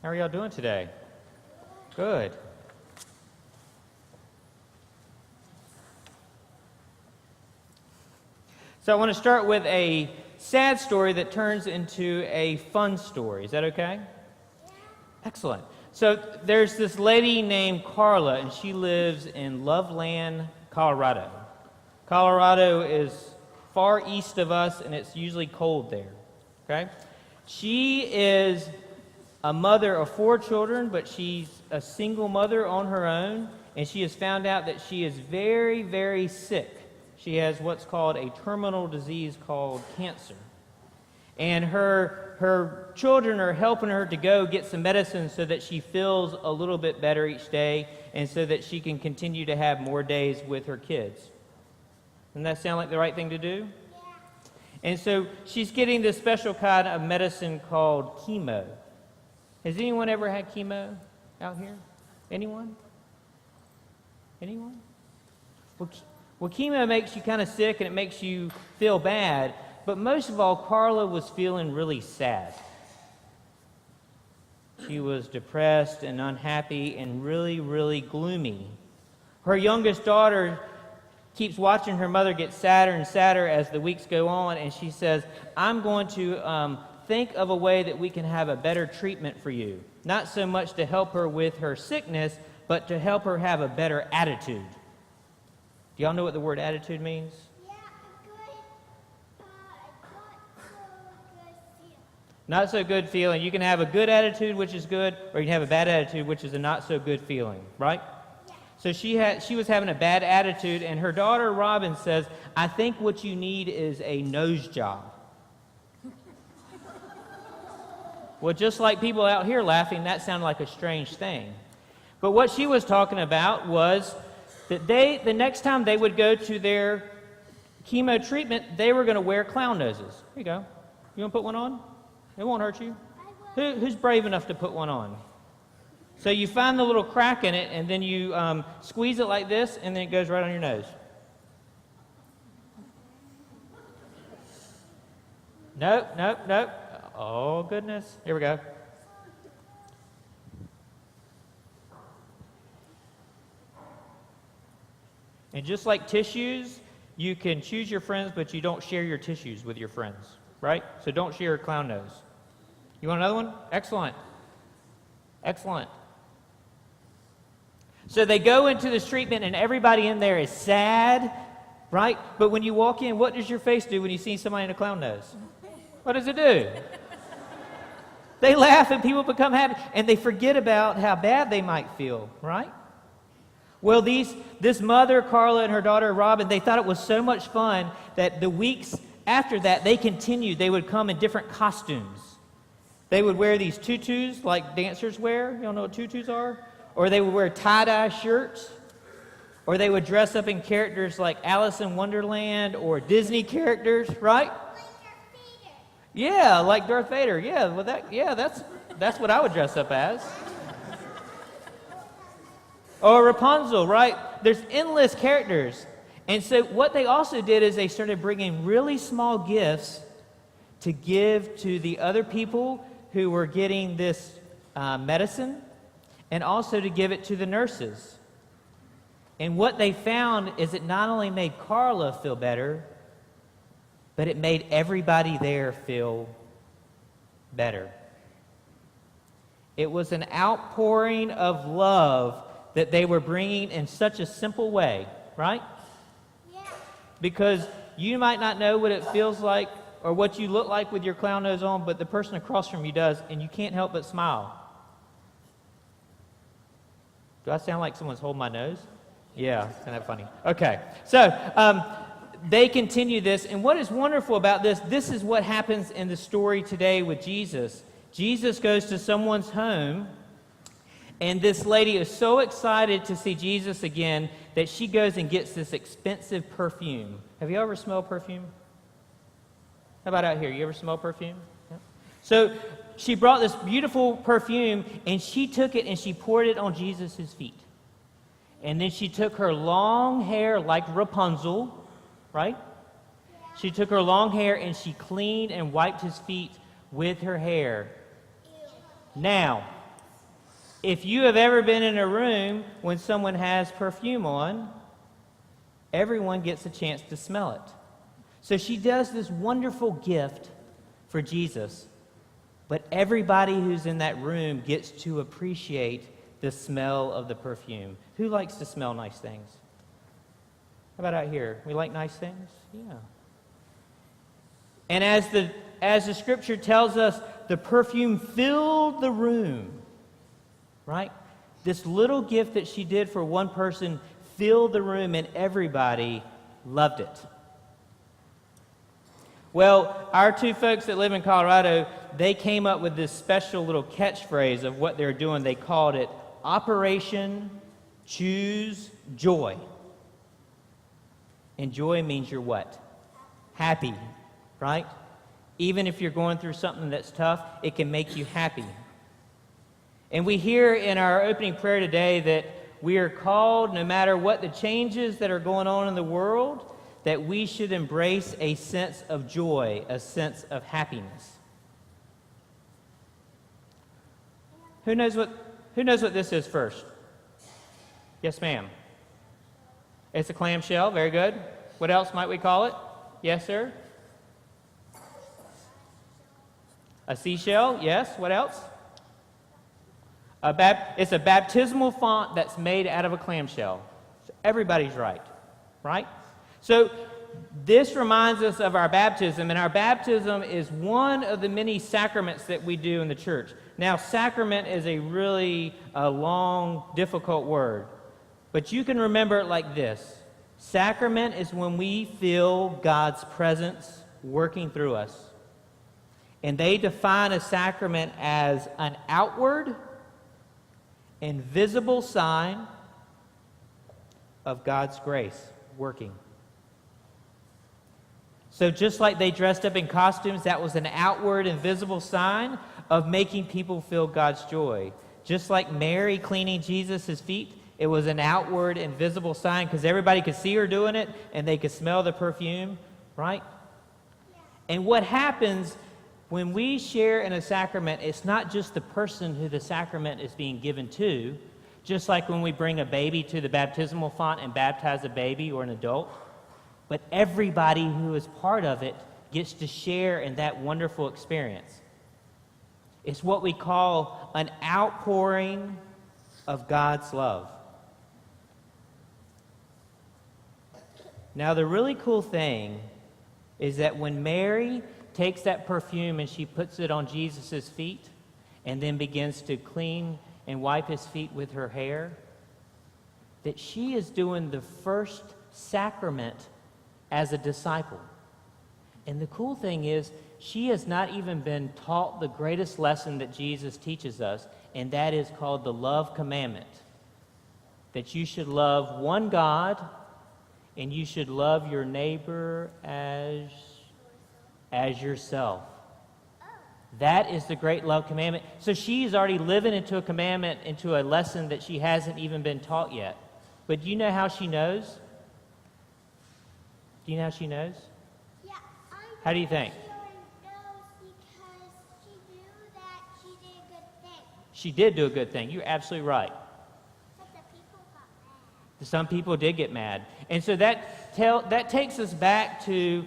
How are y'all doing today? Good. So I want to start with a sad story that turns into a fun story. Is that okay? Yeah. Excellent. So there's this lady named Carla, and she lives in Loveland, Colorado. Colorado is far east of us, and it's usually cold there. Okay? She is a mother of 4 children, but she's a single mother on her own, and she has found out that she is very, very sick. She has what's called a terminal disease called cancer. And her children are helping her to go get some medicine so that she feels a little bit better each day and so that she can continue to have more days with her kids. Doesn't that sound like the right thing to do? Yeah. And so she's getting this special kind of medicine called chemo. Has anyone ever had chemo out here? Anyone? Anyone? Well, chemo makes you kind of sick and it makes you feel bad. But most of all, Carla was feeling really sad. She was depressed and unhappy and really, really gloomy. Her youngest daughter keeps watching her mother get sadder and sadder as the weeks go on, and she says, I'm going to think of a way that we can have a better treatment for you. Not so much to help her with her sickness, but to help her have a better attitude. Do y'all know what the word attitude means? Yeah, not so good feeling. You can have a good attitude, which is good, or you can have a bad attitude, which is a not so good feeling, right? Yeah. So she was having a bad attitude, and her daughter Robin says, I think what you need is a nose job. Well, just like people out here laughing, that sounded like a strange thing. But what she was talking about was that the next time they would go to their chemo treatment, they were going to wear clown noses. Here you go. You want to put one on? It won't hurt you. Who's brave enough to put one on? So you find the little crack in it, and then you squeeze it like this, and then it goes right on your nose. Nope. Oh, goodness. Here we go. And just like tissues, you can choose your friends, but you don't share your tissues with your friends, right? So don't share a clown nose. You want another one? Excellent. Excellent. So they go into this treatment, and everybody in there is sad, right? But when you walk in, what does your face do when you see somebody in a clown nose? What does it do? They laugh, and people become happy, and they forget about how bad they might feel, right? Well, this mother, Carla, and her daughter, Robin, they thought it was so much fun that the weeks after that, they continued. They would come in different costumes. They would wear these tutus like dancers wear. You don't know what tutus are? Or they would wear tie-dye shirts. Or they would dress up in characters like Alice in Wonderland or Disney characters, right? Like Darth Vader. Yeah, like Darth Vader. Yeah, well, that's what I would dress up as. Or Rapunzel, right? There's endless characters. And so what they also did is they started bringing really small gifts to give to the other people who were getting this medicine, and also to give it to the nurses. And what they found is it not only made Carla feel better, but it made everybody there feel better. It was an outpouring of love that they were bringing in such a simple way, right? Yeah. Because you might not know what it feels like or what you look like with your clown nose on, but the person across from you does, and you can't help but smile. Do I sound like someone's holding my nose? Yeah, isn't that funny? Okay, so they continue this, and what is wonderful about this is what happens in the story today with Jesus. Jesus goes to someone's home, and this lady is so excited to see Jesus again that she goes and gets this expensive perfume. Have you ever smelled perfume? How about out here? You ever smell perfume? Yeah. So she brought this beautiful perfume, and she took it and she poured it on Jesus' feet. And then she took her long hair like Rapunzel, right? She took her long hair and she cleaned and wiped his feet with her hair. Now, if you have ever been in a room when someone has perfume on, everyone gets a chance to smell it. So she does this wonderful gift for Jesus, but everybody who's in that room gets to appreciate the smell of the perfume. Who likes to smell nice things? How about out here? We like nice things? Yeah. And as the scripture tells us, the perfume filled the room, right? This little gift that she did for one person filled the room, and everybody loved it. Well, our two folks that live in Colorado, they came up with this special little catchphrase of what they're doing. They called it Operation Choose Joy. And joy means you're what? Happy, right? Even if you're going through something that's tough, it can make you happy. And we hear in our opening prayer today that we are called, no matter what the changes that are going on in the world, that we should embrace a sense of joy, a sense of happiness. Who knows what this is first? Yes, ma'am. It's a clamshell. Very good. What else might we call it? Yes, sir. A seashell. Yes. What else? It's a baptismal font that's made out of a clamshell. So everybody's right. Right? So this reminds us of our baptism, and our baptism is one of the many sacraments that we do in the church. Now, sacrament is a really long, difficult word, but you can remember it like this. Sacrament is when we feel God's presence working through us. And they define a sacrament as an outward and visible sign of God's grace working. So just like they dressed up in costumes, that was an outward and visible sign of making people feel God's joy. Just like Mary cleaning Jesus' feet, it was an outward and visible sign because everybody could see her doing it and they could smell the perfume, right? And what happens when we share in a sacrament, it's not just the person who the sacrament is being given to, just like when we bring a baby to the baptismal font and baptize a baby or an adult, but everybody who is part of it gets to share in that wonderful experience. It's what we call an outpouring of God's love. Now, the really cool thing is that when Mary takes that perfume and she puts it on Jesus' feet and then begins to clean and wipe his feet with her hair, that she is doing the first sacrament as a disciple. And the cool thing is, she has not even been taught the greatest lesson that Jesus teaches us, and that is called the love commandment. That you should love one God, and you should love your neighbor as yourself. That is the great love commandment. So she's already living into a commandment, into a lesson that she hasn't even been taught yet. But do you know how she knows? Do you know how she knows? Yeah, How do you think? Because she knew that she did a good thing. She did do a good thing. You're absolutely right. But the people got mad. Some people did get mad. And so that takes us back to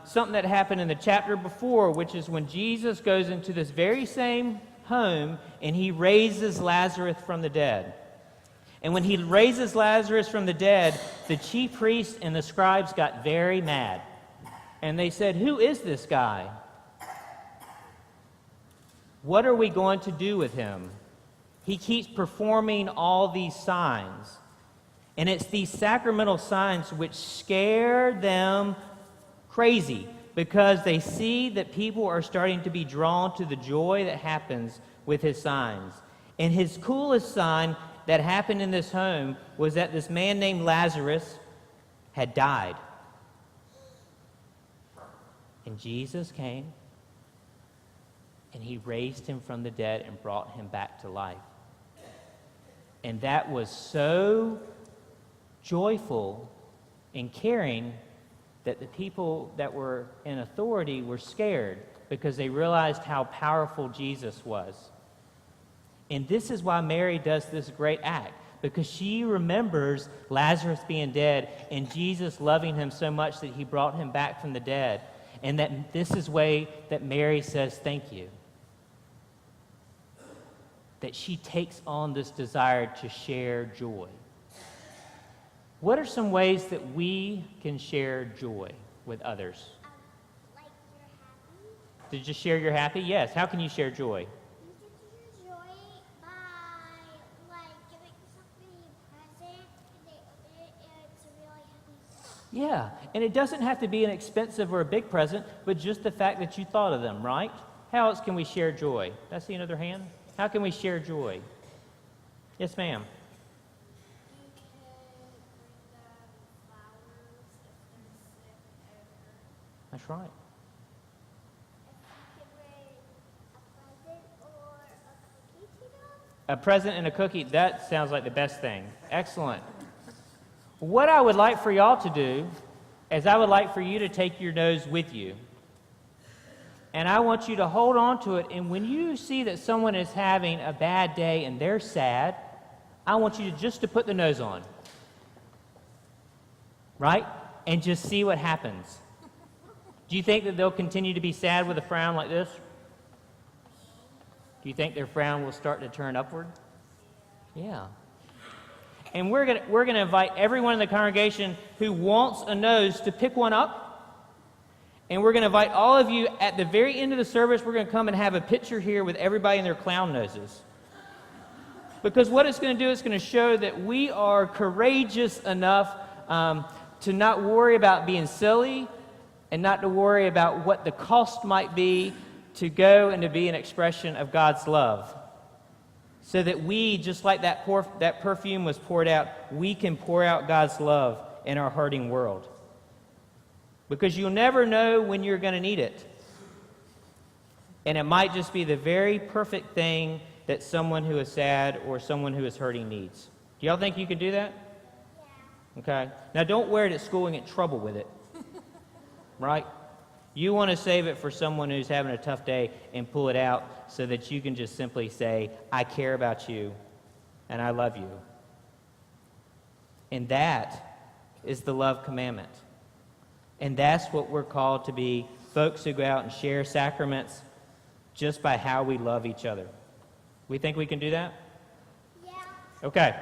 something that happened in the chapter before, which is when Jesus goes into this very same home and he raises Lazarus from the dead. And when he raises Lazarus from the dead, the chief priests and the scribes got very mad. And they said, "Who is this guy? What are we going to do with him? He keeps performing all these signs." And it's these sacramental signs which scare them crazy because they see that people are starting to be drawn to the joy that happens with his signs. And his coolest sign that happened in this home was that this man named Lazarus had died. And Jesus came and he raised him from the dead and brought him back to life. And that was so joyful and caring that the people that were in authority were scared because they realized how powerful Jesus was. And this is why Mary does this great act, because she remembers Lazarus being dead and Jesus loving him so much that he brought him back from the dead. And that this is the way that Mary says thank you. That she takes on this desire to share joy. What are some ways that we can share joy with others? Like you're happy. To just share you're happy? Yes. How can you share joy? You can share joy by like giving somebody a present and they open it and it's a really happy. Yeah. And it doesn't have to be an expensive or a big present, but just the fact that you thought of them, right? How else can we share joy? Did I see another hand? How can we share joy? Yes, ma'am. That's right. A present and a cookie, that sounds like the best thing. Excellent. What I would like for y'all to do is I would like for you to take your nose with you. And I want you to hold on to it. And when you see that someone is having a bad day and they're sad, I want you to put the nose on. Right? And just see what happens. Do you think that they'll continue to be sad with a frown like this? Do you think their frown will start to turn upward? Yeah. And we're gonna invite everyone in the congregation who wants a nose to pick one up. And we're going to invite all of you at the very end of the service, we're going to come and have a picture here with everybody in their clown noses. Because what it's going to do, it's going to show that we are courageous enough to not worry about being silly and not to worry about what the cost might be to go and to be an expression of God's love. So that we, just like that perfume was poured out, we can pour out God's love in our hurting world. Because you'll never know when you're going to need it. And it might just be the very perfect thing that someone who is sad or someone who is hurting needs. Do y'all think you could do that? Yeah. Okay. Now don't wear it at school and get in trouble with it. Right? You want to save it for someone who's having a tough day and pull it out so that you can just simply say, I care about you and I love you. And that is the love commandment. And that's what we're called to be, folks who go out and share sacraments just by how we love each other. We think we can do that? Yeah. Okay.